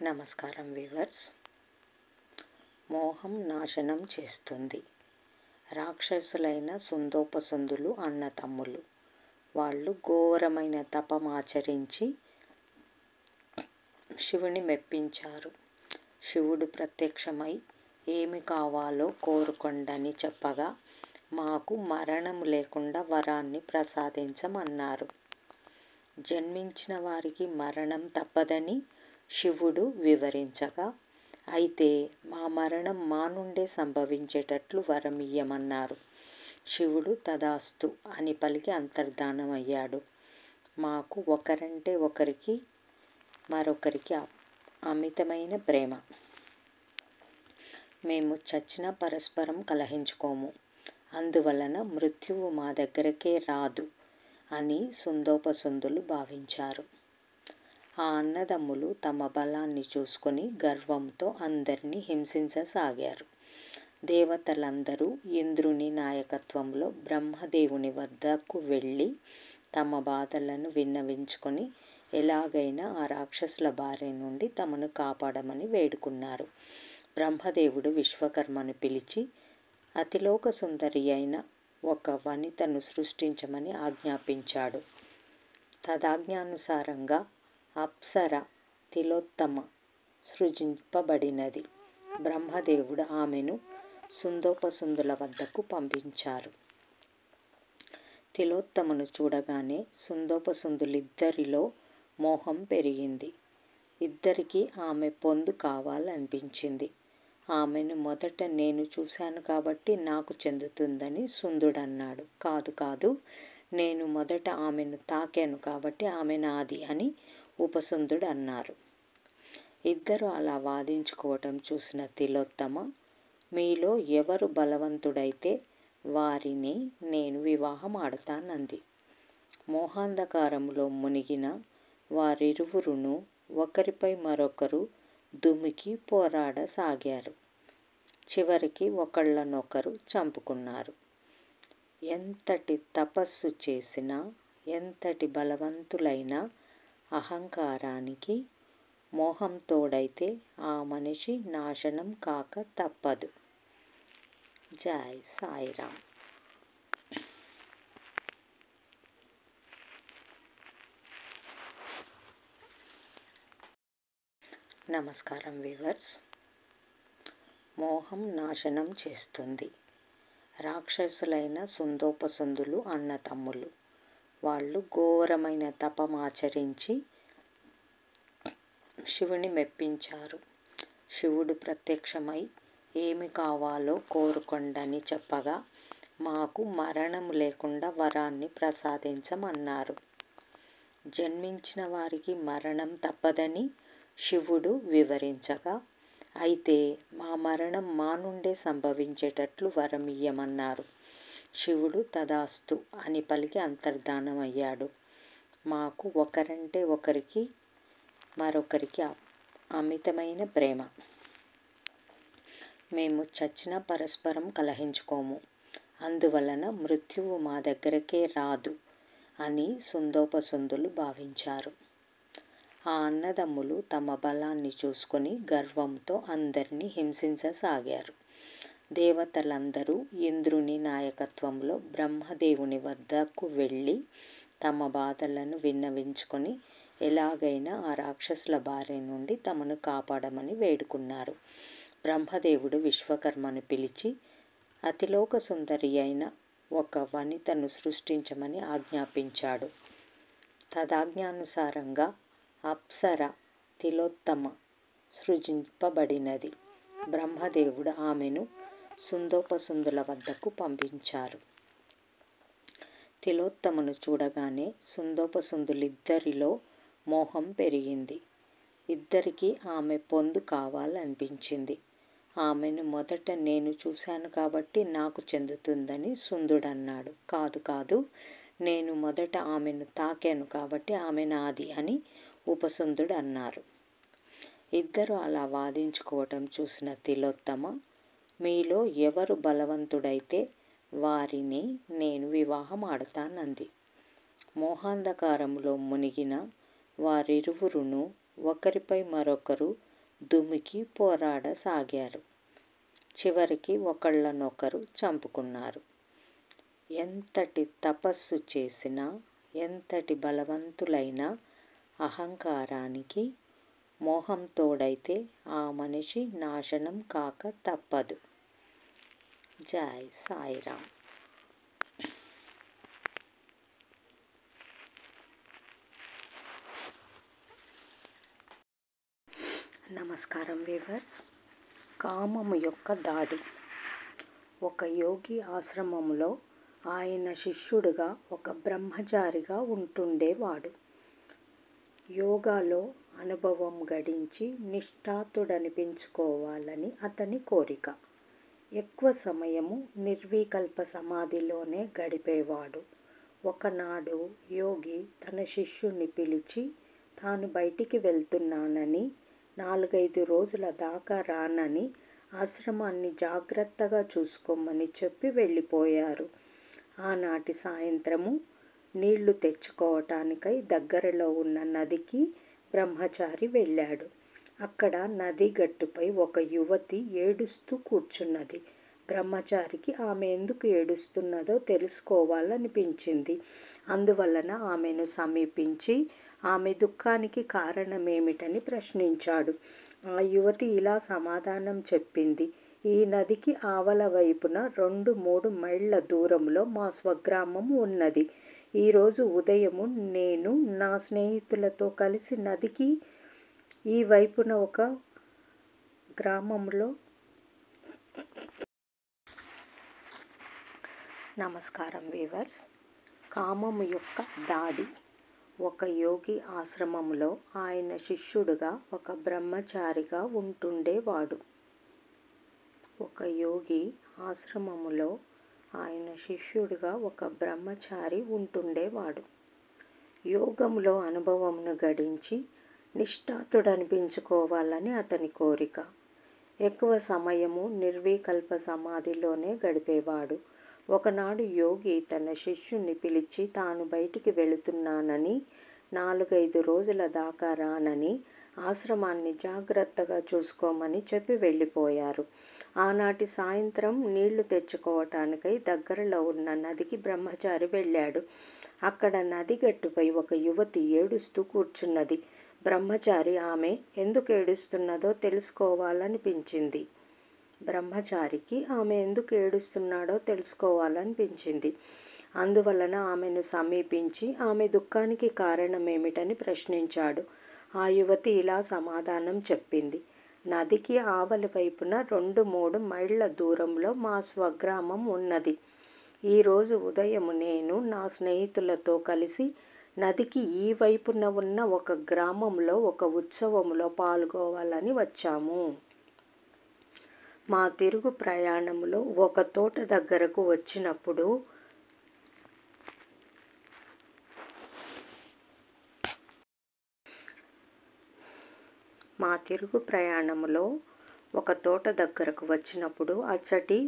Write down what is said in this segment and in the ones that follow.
నమస్కారం వ్యూవర్స్. మోహం నాశనం చేస్తుంది. రాక్షసులైన సుందోపసుందులు అన్నతమ్ములు. వాళ్ళు ఘోరమైన తపమాచరించి శివుని మెప్పించారు. శివుడు ప్రత్యక్షమై ఏమి కావాలో కోరుకొండని చెప్పగా మాకు మరణం లేకుండా వరాన్ని ప్రసాదించమన్నారు. జన్మించిన వారికి మరణం తప్పదని శివుడు వివరించగా, అయితే మా మరణం మా నుండే సంభవించేటట్లు వరం ఇయ్యమన్నారు. శివుడు తదాస్తు అని పలికి అంతర్ధానమయ్యాడు. మాకు ఒకరంటే ఒకరికి మరొకరికి అమితమైన ప్రేమ. మేము చచ్చినా పరస్పరం కలహించుకోము. అందువలన మృత్యువు మా దగ్గరకే రాదు అని సుందోపసుందులు భావించారు. ఆ అన్నదమ్ములు తమ బలాన్ని చూసుకొని గర్వంతో అందరినీ హింసించసాగారు. దేవతలందరూ ఇంద్రుని నాయకత్వంలో బ్రహ్మదేవుని వద్దకు వెళ్ళి తమ బాధలను విన్నవించుకొని ఎలాగైనా ఆ రాక్షసుల బారి నుండి తమను కాపాడమని వేడుకున్నారు. బ్రహ్మదేవుడు విశ్వకర్మను పిలిచి అతిలోక సుందరి అయిన ఒక వనితను సృష్టించమని ఆజ్ఞాపించాడు. తదాజ్ఞానుసారంగా అప్సర తిలోత్తమ సృజింపబడినది. బ్రహ్మదేవుడు ఆమెను సుందోపసుందుల వద్దకు పంపించారు. తిలోత్తమను చూడగానే సుందోపసుందులిద్దరిలో మోహం పెరిగింది. ఇద్దరికీ ఆమె పొందు కావాలనిపించింది. ఆమెను మొదట నేను చూశాను కాబట్టి నాకు చెందుతుందని సుందుడన్నాడు. కాదు కాదు, నేను మొదట ఆమెను తాకాను కాబట్టి ఆమె నాది అని ఉపసుందుడు అన్నారు. ఇద్దరు అలా వాదించుకోవటం చూసిన తిలోత్తమ, మీలో ఎవరు బలవంతుడైతే వారిని నేను వివాహం ఆడతానంది. మోహాంధకారంలో మునిగిన వారిరువురును ఒకరిపై మరొకరు దుమికి పోరాడసాగారు. చివరికి ఒకళ్ళనొకరు చంపుకున్నారు. ఎంతటి తపస్సు చేసినా, ఎంతటి బలవంతులైనా అహంకారానికి మోహం తోడైతే ఆ మనిషి నాశనం కాక తప్పదు. జై సాయిరామ్. నమస్కారం వ్యూవర్స్. మోహం నాశనం చేస్తుంది. రాక్షసులైన సుందోపసుందులు అన్నతమ్ములు. వాళ్ళు ఘోరమైన తపమాచరించి శివుని మెప్పించారు. శివుడు ప్రత్యక్షమై ఏమి కావాలో కోరుకొండని చెప్పగా మాకు మరణం లేకుండా వరాన్ని ప్రసాదించమన్నారు. జన్మించిన వారికి మరణం తప్పదని శివుడు వివరించగా, అయితే మా మరణం మా నుండే సంభవించేటట్లు వరం ఇయ్యమన్నారు. శివుడు తదాస్తు అని పలికి అంతర్ధానమయ్యాడు. మాకు ఒకరంటే ఒకరికి మరొకరికి అమితమైన ప్రేమ. మేము చచ్చినా పరస్పరం కలహించుకోము. అందువలన మృత్యువు మా దగ్గరకే రాదు అని సుందోపసుందులు భావించారు. ఆ అన్నదమ్ములు తమ బలాన్ని చూసుకొని గర్వంతో అందరినీ హింసించసాగారు. దేవతలందరూ ఇంద్రుని నాయకత్వంలో బ్రహ్మదేవుని వద్దకు వెళ్ళి తమ బాధలను విన్నవించుకొని ఎలాగైనా ఆ రాక్షసుల బారి నుండి తమను కాపాడమని వేడుకున్నారు. బ్రహ్మదేవుడు విశ్వకర్మను పిలిచి అతిలోక సుందరి అయిన ఒక వనితను సృష్టించమని ఆజ్ఞాపించాడు. తదాజ్ఞానుసారంగా అప్సర తిలోత్తమ సృజింపబడినది. బ్రహ్మదేవుడు ఆమెను సుందోపసుందుల వద్దకు పంపించారు. తిలోత్తమను చూడగానే సుందోపసుందులిద్దరిలో మోహం పెరిగింది. ఇద్దరికీ ఆమె పొందు కావాలనిపించింది. ఆమెను మొదట నేను చూశాను కాబట్టి నాకు చెందుతుందని సుందుడన్నాడు. కాదు కాదు, నేను మొదట ఆమెను తాకాను కాబట్టి ఆమె నాది అని ఉపసుందుడు అన్నారు. ఇద్దరు అలా వాదించుకోవటం చూసిన తిలోత్తమ, మీలో ఎవరు బలవంతుడైతే వారిని నేను వివాహం ఆడతానంది. మోహాంధకారంలో మునిగిన వారిరువురును ఒకరిపై మరొకరు దుమికి పోరాడసాగారు. చివరికి ఒకళ్ళనొకరు చంపుకున్నారు. ఎంతటి తపస్సు చేసినా, ఎంతటి బలవంతులైనా అహంకారానికి మోహం తోడైతే ఆ మనిషి నాశనం కాక తప్పదు. జై సాయిరామ్. నమస్కారం వ్యూవర్స్. కామము యొక్క దాడి. ఒక యోగి ఆశ్రమంలో ఆయన శిష్యుడిగా ఒక బ్రహ్మచారిగా ఉంటుండేవాడు. యోగాలో అనుభవం గడించి నిష్ఠాతుడనిపించుకోవాలని అతని కోరిక. ఎక్కువ సమయము నిర్వికల్ప సమాధిలోనే గడిపేవాడు. ఒకనాడు యోగి తన శిష్యుణ్ణి పిలిచి తాను బయటికి వెళ్తున్నానని, 4-5 రోజుల దాకా రానని, ఆశ్రమాన్ని జాగ్రత్తగా చూసుకోమని చెప్పి వెళ్ళిపోయారు. ఆనాటి సాయంత్రము నీళ్లు తెచ్చుకోవటానికై దగ్గరలో ఉన్న నదికి బ్రహ్మచారి వెళ్ళాడు. అక్కడ నది గట్టుపై ఒక యువతి ఏడుస్తూ కూర్చున్నది. బ్రహ్మచారికి ఆమె ఎందుకు ఏడుస్తున్నదో తెలుసుకోవాలనిపించింది. అందువలన ఆమెను సమీపించి ఆమె దుఃఖానికి కారణమేమిటని ప్రశ్నించాడు. ఆ యువతి ఇలా సమాధానం చెప్పింది. ఈ నదికి ఆవల వైపున 2-3 మైళ్ళ దూరంలో మా స్వగ్రామం ఉన్నది. ఈరోజు ఉదయము నేను నా స్నేహితులతో కలిసి నదికి ఈ వైపున ఒక గ్రామంలో. నమస్కారం వ్యూవర్స్. కామము యొక్క దాడి. ఒక యోగి ఆశ్రమంలో ఆయన శిష్యుడుగా ఒక బ్రహ్మచారిగా ఉంటుండేవాడు. ఒక యోగి ఆశ్రమములో ఆయన శిష్యుడిగా ఒక బ్రహ్మచారి ఉంటుండేవాడు. యోగంలో అనుభవమును గడించి నిష్ఠాతుడనిపించుకోవాలని అతని కోరిక. ఎక్కువ సమయము నిర్వికల్ప సమాధిలోనే గడిపేవాడు. ఒకనాడు యోగి తన శిష్యుణ్ణి పిలిచి తాను బయటికి వెళుతున్నానని, 4-5 రోజుల దాకా రానని, ఆశ్రమాన్ని జాగ్రత్తగా చూసుకోమని చెప్పి వెళ్ళిపోయారు. ఆనాటి సాయంత్రం నీళ్లు తెచ్చుకోవటానికై దగ్గరలో ఉన్న నదికి బ్రహ్మచారి వెళ్ళాడు. అక్కడ నది గట్టుపై ఒక యువతి ఏడుస్తూ కూర్చున్నది. బ్రహ్మచారి ఆమె ఎందుకు ఏడుస్తున్నదో తెలుసుకోవాలనిపించింది. అందువలన ఆమెను సమీపించి ఆమె దుఃఖానికి కారణమేమిటని ప్రశ్నించాడు. ఆ యువతి ఇలా సమాధానం చెప్పింది. నదికి ఆవలి వైపున 2-3 మైళ్ళ దూరంలో మా స్వగ్రామం ఉన్నది. ఈరోజు ఉదయం నేను నా స్నేహితులతో కలిసి నదికి ఈ వైపున ఉన్న ఒక గ్రామంలో ఒక ఉత్సవంలో పాల్గొవాలని వచ్చాము. మా తిరుగు ప్రయాణంలో ఒక తోట దగ్గరకు వచ్చినప్పుడు అచ్చటి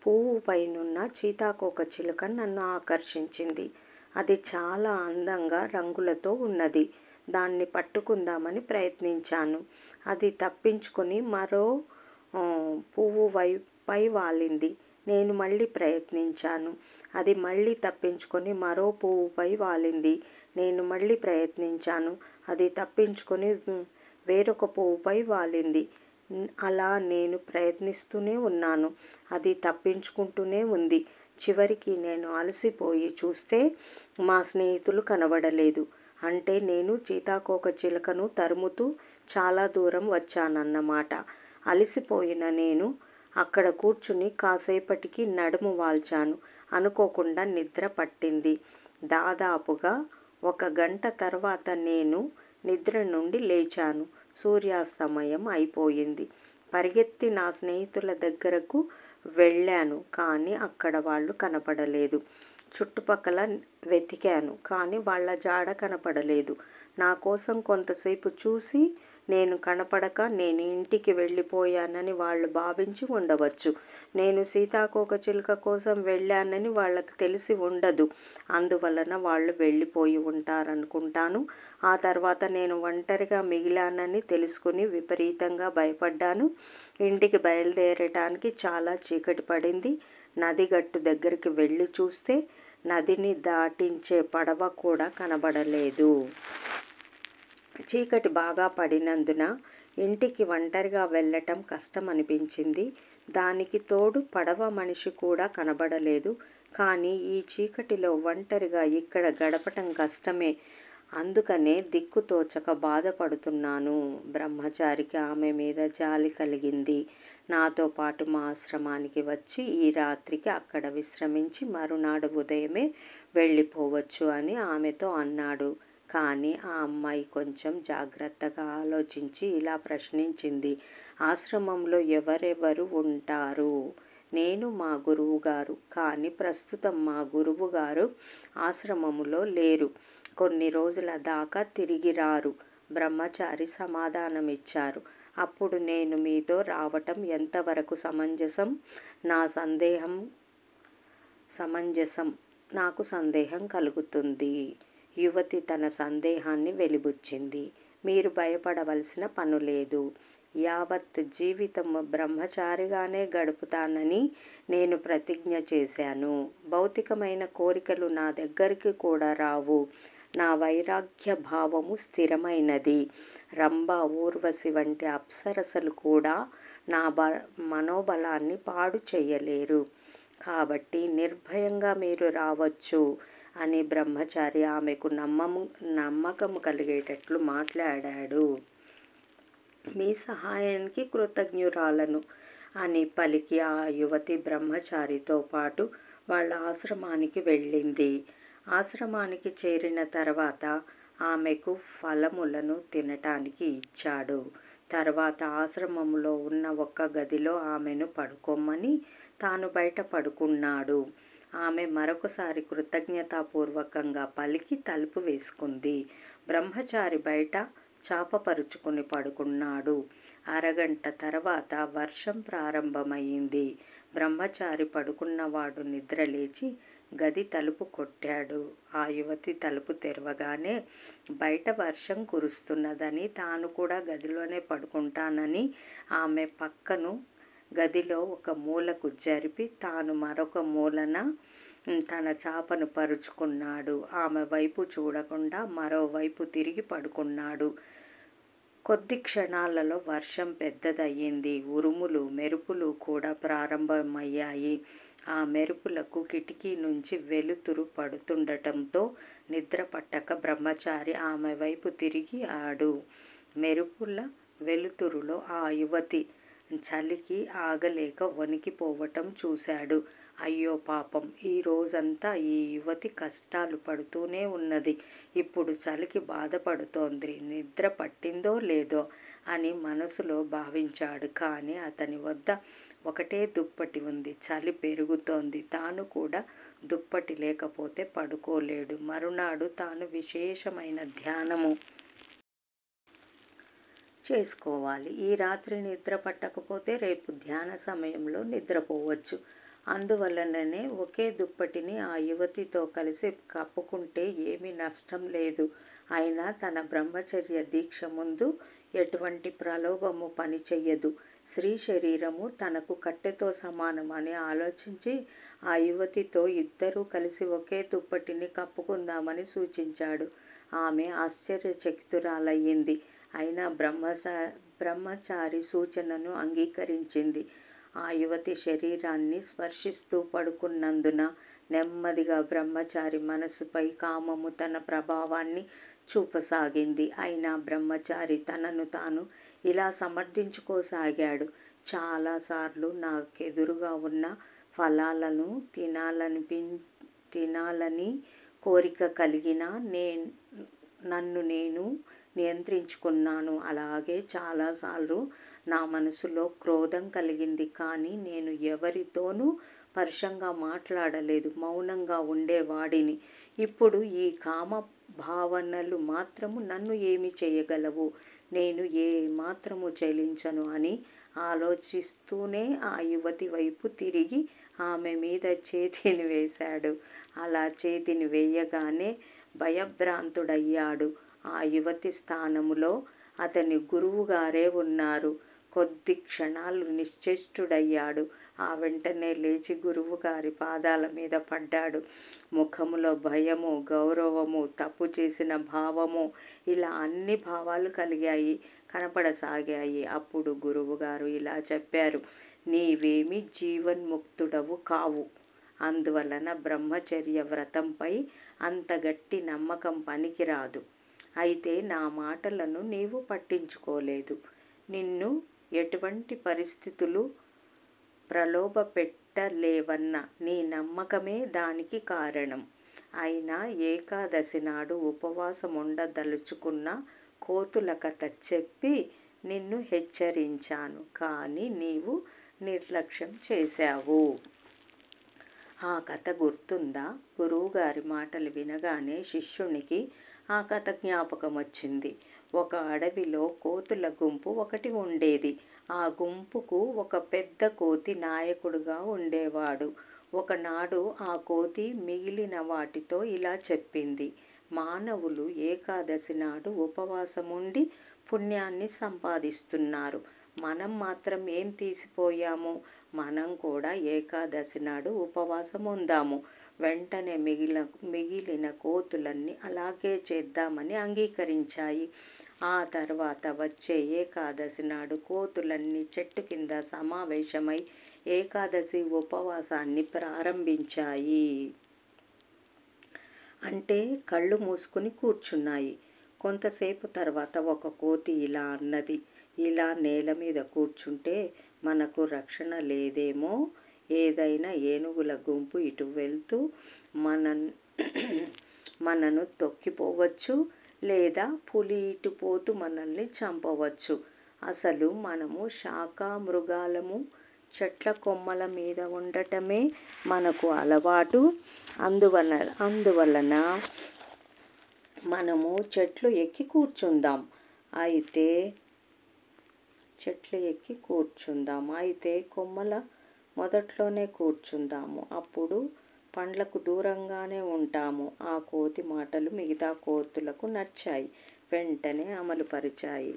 పువ్వు పైనున్న సీతాకోక చిలుక నన్ను ఆకర్షించింది. అది చాలా అందంగా రంగులతో ఉన్నది. దాన్ని పట్టుకుందామని ప్రయత్నించాను. అది తప్పించుకొని మరో పువ్వు పై వాలింది. నేను మళ్ళీ ప్రయత్నించాను. అది మళ్ళీ తప్పించుకొని మరో పువ్వుపై వాలింది. నేను మళ్ళీ ప్రయత్నించాను. అది తప్పించుకొని వేరొక పువ్వుపై వాలింది. అలా నేను ప్రయత్నిస్తూనే ఉన్నాను. అది తప్పించుకుంటూనే ఉంది. చివరికి నేను అలసిపోయి చూస్తే మా స్నేహితులు కనబడలేదు. అంటే నేను సీతాకోక చిలుకను తరుముతూ చాలా దూరం వచ్చానన్నమాట. అలసిపోయిన నేను అక్కడ కూర్చుని కాసేపటికి నడుము వాల్చాను. అనుకోకుండా నిద్ర పట్టింది. దాదాపుగా 1 గంట తర్వాత నేను నిద్ర నుండి లేచాను. సూర్యాస్తమయం అయిపోయింది. పరిగెత్తి నా స్నేహితుల దగ్గరకు వెళ్ళాను. కానీ అక్కడ వాళ్ళు కనపడలేదు. చుట్టుపక్కల వెతికాను. కానీ వాళ్ళ జాడ కనపడలేదు. నా కోసం కొంతసేపు చూసి నేను కనపడక నేను ఇంటికి వెళ్ళిపోయానని వాళ్ళు భావించి ఉండవచ్చు. నేను సీతాకోకచిలుక కోసం వెళ్ళానని వాళ్ళకి తెలిసి ఉండదు. అందువలన వాళ్ళు వెళ్ళిపోయి ఉంటారనుకుంటాను. ఆ తర్వాత నేను ఒంటరిగా మిగిలానని తెలుసుకుని విపరీతంగా భయపడ్డాను. ఇంటికి బయలుదేరటానికి చాలా చీకటి పడింది. నది గట్టు దగ్గరికి వెళ్ళి చూస్తే నదిని దాటించే పడవ కూడా కనబడలేదు. చీకటి బాగా పడినందున ఇంటికి ఒంటరిగా వెళ్ళటం కష్టం అనిపించింది. దానికి తోడు పడవ మనిషి కూడా కనబడలేదు. కానీ ఈ చీకటిలో ఒంటరిగా ఇక్కడ గడపటం కష్టమే. అందుకనే దిక్కుతోచక బాధపడుతున్నాను. బ్రహ్మచారికి ఆమె మీద జాలి కలిగింది. నాతో పాటు మా ఆశ్రమానికి వచ్చి ఈ రాత్రికి అక్కడ విశ్రమించి మరునాడు ఉదయమే వెళ్ళిపోవచ్చు అని ఆమెతో అన్నాడు. కానీ ఆ అమ్మాయి కొంచెం జాగ్రత్తగా ఆలోచించి ఇలా ప్రశ్నించింది. ఆశ్రమంలో ఎవరెవరు ఉంటారు? నేను, మా గురువుగారు. కానీ ప్రస్తుతం మా గురువుగారు ఆశ్రమములో లేరు. కొన్ని రోజుల దాకా తిరిగి రారు. బ్రహ్మచారి సమాధానమిచ్చారు. అప్పుడు నేను మీతో రావటం ఎంతవరకు సమంజసం? నాకు సందేహం కలుగుతుంది. యువతి తన సందేహాన్ని వెలిబుచ్చింది. మీరు భయపడవలసిన పనులేదు. యావత్ జీవితం బ్రహ్మచారిగానే గడుపుతానని నేను ప్రతిజ్ఞ చేశాను. భౌతికమైన కోరికలు నా దగ్గరికి కూడా రావు. నా వైరాగ్య భావము స్థిరమైనది. రంభ, ఊర్వశి వంటి అప్సరసలు కూడా నా మనోబలాన్ని పాడు చేయలేరు. కాబట్టి నిర్భయంగా మీరు రావచ్చు అని బ్రహ్మచారి ఆమెకు నమ్మకము కలిగేటట్లు మాట్లాడాడు. మీ సహాయానికి కృతజ్ఞురాలను అని పలికి ఆ యువతి బ్రహ్మచారితో పాటు వాళ్ళ ఆశ్రమానికి వెళ్ళింది. ఆశ్రమానికి చేరిన తర్వాత ఆమెకు ఫలములను తినటానికి ఇచ్చాడు. తర్వాత ఆశ్రమంలో ఉన్న ఒక్క గదిలో ఆమెను పడుకోమని తాను బయట పడుకున్నాడు. ఆమె మరొకసారి కృతజ్ఞతాపూర్వకంగా పలికి తలుపు వేసుకుంది. బ్రహ్మచారి బయట చాపపరుచుకుని పడుకున్నాడు. అరగంట తర్వాత వర్షం ప్రారంభమైంది. బ్రహ్మచారి పడుకున్నవాడు నిద్రలేచి గది తలుపు కొట్టాడు. ఆ యువతి తలుపు తెరవగానే బయట వర్షం కురుస్తున్నదని, తాను కూడా గదిలోనే పడుకుంటానని ఆమె పక్కను గదిలో ఒక మూలకు జరిపి తాను మరొక మూలన తన చాపను పరుచుకున్నాడు. ఆమె వైపు చూడకుండా మరోవైపు తిరిగి పడుకున్నాడు. కొద్ది క్షణాలలో వర్షం పెద్దదయ్యింది. ఉరుములు, మెరుపులు కూడా ప్రారంభమయ్యాయి. ఆ మెరుపులకు కిటికీ నుంచి వెలుతురు పడుతుండటంతో నిద్ర పట్టక బ్రహ్మచారి ఆమె వైపు తిరిగి మెరుపుల వెలుతురులో ఆ యువతి చలికి ఆగలేక వణికిపోవటం చూశాడు. అయ్యో పాపం, ఈ రోజంతా ఈ యువతి కష్టాలు పడుతూనే ఉన్నది. ఇప్పుడు చలికి బాధపడుతోంది. నిద్ర పట్టిందో లేదో అని మనసులో భావించాడు. కానీ అతని వద్ద ఒకటే దుప్పటి ఉంది. చలి పెరుగుతోంది. తాను కూడా దుప్పటి లేకపోతే పడుకోలేడు. మరునాడు తాను విశేషమైన ధ్యానము చేసుకోవాలి. ఈ రాత్రి నిద్ర పట్టకపోతే రేపు ధ్యాన సమయంలో నిద్రపోవచ్చు. అందువలననే ఒకే దుప్పటిని ఆ యువతితో కలిసి కప్పుకుంటే ఏమీ నష్టం లేదు. అయినా తన బ్రహ్మచర్య దీక్ష ముందు ఎటువంటి ప్రలోభము పనిచెయ్యదు. స్త్రీ శరీరము తనకు కట్టెతో సమానమని ఆలోచించి ఆ యువతితో ఇద్దరూ కలిసి ఒకే దుప్పటిని కప్పుకుందామని సూచించాడు. ఆమె ఆశ్చర్యచకితురాలయ్యింది. అయినా బ్రహ్మచారి సూచనను అంగీకరించింది. ఆ యువతి శరీరాన్ని స్పర్శిస్తూ పడుకున్నందున నెమ్మదిగా బ్రహ్మచారి మనసుపై కామము తన ప్రభావాన్ని చూపసాగింది. అయినా బ్రహ్మచారి తనను తాను ఇలా సమర్థించుకోసాగాడు. చాలాసార్లు నాకెదురుగా ఉన్న ఫలాలను తినాలని కోరిక కలిగినా నన్ను నేను నియంత్రించుకున్నాను. అలాగే చాలాసార్లు నా మనసులో క్రోధం కలిగింది. కానీ నేను ఎవరితోనూ పరుషంగా మాట్లాడలేదు. మౌనంగా ఉండేవాడిని. ఇప్పుడు ఈ కామ భావనలు మాత్రము నన్ను ఏమి చేయగలవు? నేను ఏ మాత్రము చెలించను అని ఆలోచిస్తూనే ఆ యువతి వైపు తిరిగి ఆమె మీద చేతిని వేశాడు. అలా చేతిని వేయగానే భయభ్రాంతుడయ్యాడు. ఆ యువతి స్థానములో అతని గురువుగారే ఉన్నారు. కొద్ది క్షణాలు నిశ్చేష్టుడయ్యాడు. ఆ వెంటనే లేచి గురువుగారి పాదాల మీద పడ్డాడు. ముఖములో భయము, గౌరవము, తప్పు చేసిన భావము, ఇలా అన్ని భావాలు కనపడసాగాయి. అప్పుడు గురువుగారు ఇలా చెప్పారు: నీవేమి జీవన్ముక్తుడవు కావు. అందువలన బ్రహ్మచర్య వ్రతంపై అంత గట్టి నమ్మకం పనికిరాదు. అయితే నా మాటలను నీవు పట్టించుకోలేదు. నిన్ను ఎటువంటి పరిస్థితులు ప్రలోభ పెట్టలేవన్న నీ నమ్మకమే దానికి కారణం. అయినా ఏకాదశి నాడు ఉపవాసం ఉండదలుచుకున్న కోతుల కథ చెప్పి నిన్ను హెచ్చరించాను. కానీ నీవు నిర్లక్ష్యం చేశావు. ఆ కథ గుర్తుందా? గురువుగారి మాటలు వినగానే శిష్యునికి ఆ కథ జ్ఞాపకం వచ్చింది. ఒక అడవిలో కోతుల గుంపు ఒకటి ఉండేది. ఆ గుంపుకు ఒక పెద్ద కోతి నాయకుడుగా ఉండేవాడు. ఒకనాడు ఆ కోతి మిగిలిన వాటితో ఇలా చెప్పింది: మానవులు ఏకాదశి నాడు ఉపవాసముండి పుణ్యాన్ని సంపాదిస్తున్నారు. మనం మాత్రం ఏం తీసిపోయాము? మనం కూడా ఏకాదశి నాడు ఉపవాసం ఉందాము. వెంటనే మిగిలిన కోతులన్నీ అలాగే చేద్దామని అంగీకరించాయి. ఆ తర్వాత వచ్చే ఏకాదశి నాడు కోతులన్నీ చెట్టు కింద సమావేశమై ఏకాదశి ఉపవాసాన్ని ప్రారంభించాయి. అంటే కళ్ళు మూసుకుని కూర్చున్నాయి. కొంతసేపు తర్వాత ఒక కోతి ఇలా అన్నది: ఇలా నేల మీద కూర్చుంటే మనకు రక్షణ లేదేమో. ఏదైనా ఏనుగుల గుంపు ఇటు వెళ్తూ మనను తొక్కిపోవచ్చు, లేదా పులి ఇటు పోతూ మనల్ని చంపవచ్చు. అసలు మనము శాఖామృగాలము, చెట్ల కొమ్మల మీద ఉండటమే మనకు అలవాటు. అందువలన మనము చెట్లు ఎక్కి కూర్చుందాం. అయితే కొమ్మల మొదట్లోనే కూర్చుందాము. అప్పుడు పండ్లకు దూరంగానే ఉంటాము. ఆ కోతి మాటలు మిగతా కోతులకు నచ్చాయి. వెంటనే అమలుపరిచాయి.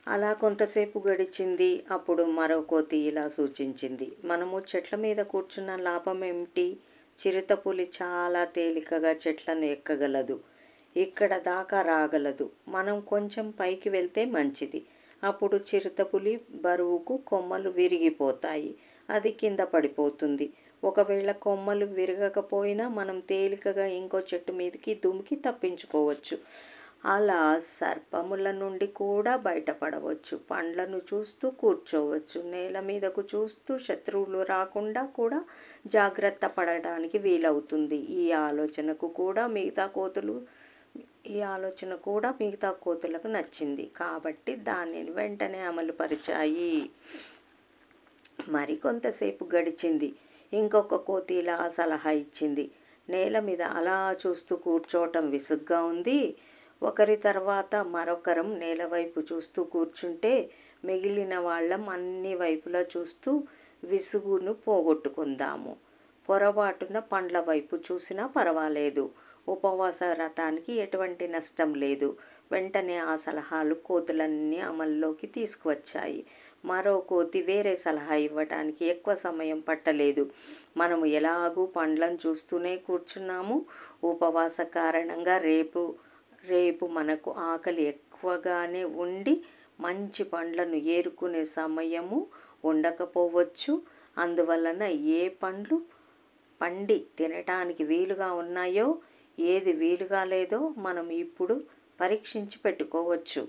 అలా కొంతసేపు గడిచింది. అప్పుడు మరో కోతి ఇలా సూచించింది: మనము చెట్ల మీద కూర్చున్న లాభం ఏమిటి? చిరుతపులి చాలా తేలికగా చెట్లను ఎక్కగలదు, ఇక్కడ దాకా రాగలదు. మనం కొంచెం పైకి వెళ్తే మంచిది. అప్పుడు చిరుతపులి బరువుకు కొమ్మలు విరిగిపోతాయి, అది కింద పడిపోతుంది. ఒకవేళ కొమ్మలు విరగకపోయినా మనం తేలికగా ఇంకో చెట్టు మీదకి దుమికి తప్పించుకోవచ్చు. అలా సర్పముల నుండి కూడా బయటపడవచ్చు. పండ్లను చూస్తూ కూర్చోవచ్చు. నేల మీదకు చూస్తూ శత్రువులు రాకుండా కూడా జాగ్రత్త పడడానికి వీలవుతుంది. ఈ ఆలోచన కూడా మిగతా కోతులకు నచ్చింది. కాబట్టి దానిని వెంటనే అమలుపరిచాయి. మరికొంతసేపు గడిచింది. ఇంకొక కోతి ఇలా సలహా ఇచ్చింది: నేల మీద అలా చూస్తూ కూర్చోవటం విసుగ్గా ఉంది. ఒకరి తర్వాత మరొకరం నేల వైపు చూస్తూ కూర్చుంటే మిగిలిన వాళ్ళం అన్ని వైపులా చూస్తూ విసుగును పోగొట్టుకుందాము. పొరపాటున పండ్ల వైపు చూసినా పర్వాలేదు. ఉపవాస వ్రతానికి ఎటువంటి నష్టం లేదు. వెంటనే ఆ సలహాలు కోతులన్నీ అమల్లోకి తీసుకువచ్చాయి. మరో కోతి వేరే సలహా ఇవ్వటానికి ఎక్కువ సమయం పట్టలేదు. మనము ఎలాగూ పండ్లను చూస్తూనే కూర్చున్నాము. ఉపవాస కారణంగా రేపు మనకు ఆకలి ఎక్కువగానే ఉండి మంచి పండ్లను ఏరుకునే సమయము ఉండకపోవచ్చు. అందువలన ఏ పండ్లు పండి తినటానికి వీలుగా ఉన్నాయో, ఏది వీలుగా లేదో మనం ఇప్పుడు పరీక్షించి పెట్టుకోవచ్చు.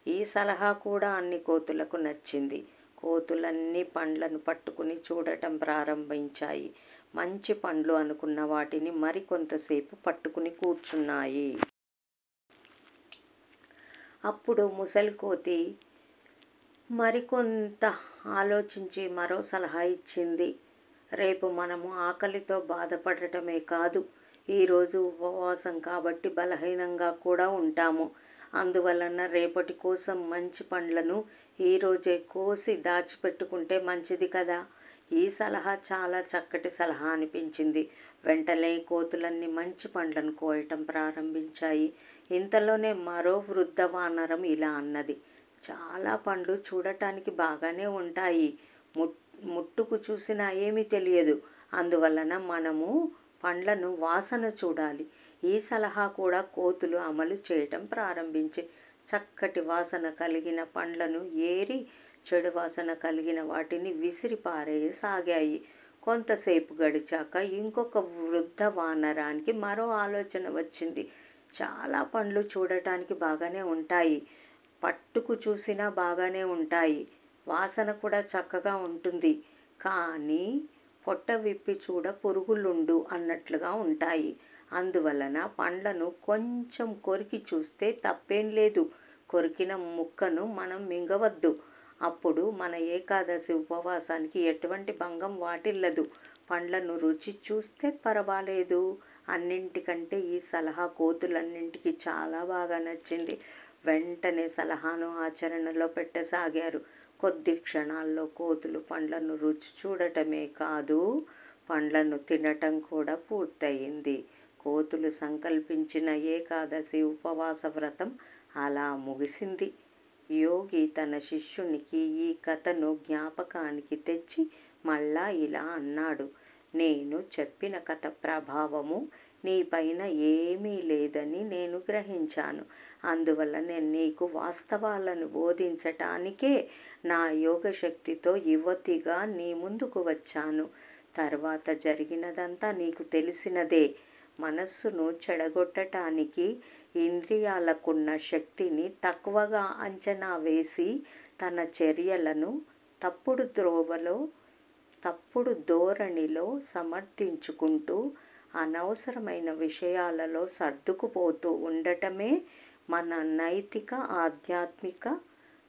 ఈ సలహా కూడా అన్ని కోతులకు నచ్చింది. కోతులన్నీ పండ్లను పట్టుకుని చూడటం ప్రారంభించాయి. మంచి పండ్లు అనుకున్న వాటిని మరికొంతసేపు పట్టుకుని కూర్చున్నాయి. అప్పుడు ముసలి కోతి మరికొంత ఆలోచించి మరో సలహా ఇచ్చింది: రేపు మనము ఆకలితో బాధపడటమే కాదు, ఈరోజు ఉపవాసం కాబట్టి బలహీనంగా కూడా ఉంటాము. అందువలన రేపటి కోసం మంచి పండ్లను ఈరోజే కోసి దాచిపెట్టుకుంటే మంచిది కదా. ఈ సలహా చాలా చక్కటి సలహా అనిపించింది. వెంటనే కోతులన్నీ మంచి పండ్లను కోయటం ప్రారంభించాయి. ఇంతలోనే మరో వృద్ధ వానరం ఇలా అన్నది, చాలా పండ్లు చూడటానికి బాగానే ఉంటాయి, ముట్టుకు చూసినా ఏమీ తెలియదు. అందువలన మనము పండ్లను వాసన చూడాలి. ఈ సలహా కూడా కోతులు అమలు చేయటం ప్రారంభించి చక్కటి వాసన కలిగిన పండ్లను ఏరి చెడు వాసన కలిగిన వాటిని విసిరి పారేయసాగాయి. కొంతసేపు గడిచాక ఇంకొక వృద్ధ వానరానికి మరో ఆలోచన వచ్చింది. చాలా పండ్లు చూడటానికి బాగానే ఉంటాయి, పట్టుకు చూసినా బాగానే ఉంటాయి, వాసన కూడా చక్కగా ఉంటుంది, కానీ పొట్ట విప్పి చూడ పురుగులుండు అన్నట్లుగా ఉంటాయి. అందువలన పండ్లను కొంచెం కొరికి చూస్తే తప్పేం లేదు. కొరికిన ముక్కను మనం మింగవద్దు. అప్పుడు మన ఏకాదశి ఉపవాసానికి ఎటువంటి భంగం వాటిల్లదు. పండ్లను రుచి చూస్తే పర్వాలేదు. అన్నింటికంటే ఈ సలహా కోతులన్నింటికి చాలా బాగా నచ్చింది. వెంటనే సలహాను ఆచరణలో పెట్టసాగారు. కొద్ది క్షణాల్లో కోతులు పండ్లను రుచి చూడటమే కాదు, పండ్లను తినటం కూడా పూర్తయింది. కోతులు సంకల్పించిన ఏకాదశి ఉపవాస వ్రతం అలా ముగిసింది. యోగి తన శిష్యునికి ఈ కథను జ్ఞాపకానికి తెచ్చి మళ్ళా ఇలా అన్నాడు, నేను చెప్పిన కథ ప్రభావము నీపైన ఏమీ లేదని నేను గ్రహించాను. అందువల్ల నేను నీకు వాస్తవాలను బోధించటానికే నా యోగశక్తితో యువతిగా నీ ముందుకు వచ్చాను. తర్వాత జరిగినదంతా నీకు తెలిసినదే. మనస్సును చెడగొట్టటానికి ఇంద్రియాలకున్న శక్తిని తక్కువగా అంచనా వేసి తన చర్యలను తప్పుడు ధోరణిలో సమర్థించుకుంటూ అనవసరమైన విషయాలలో సర్దుకుపోతూ ఉండటమే మన నైతిక ఆధ్యాత్మిక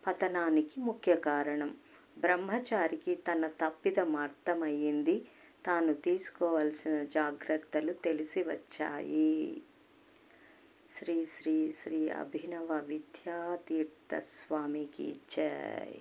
పతనానికి ముఖ్య కారణం. బ్రహ్మచారికి తన తప్పిదం అర్థమయ్యింది. తాను తీసుకోవలసిన జాగ్రత్తలు తెలిసి వచ్చాయి. శ్రీ శ్రీ శ్రీ అభినవ విద్యాతీర్థ స్వామికి జై.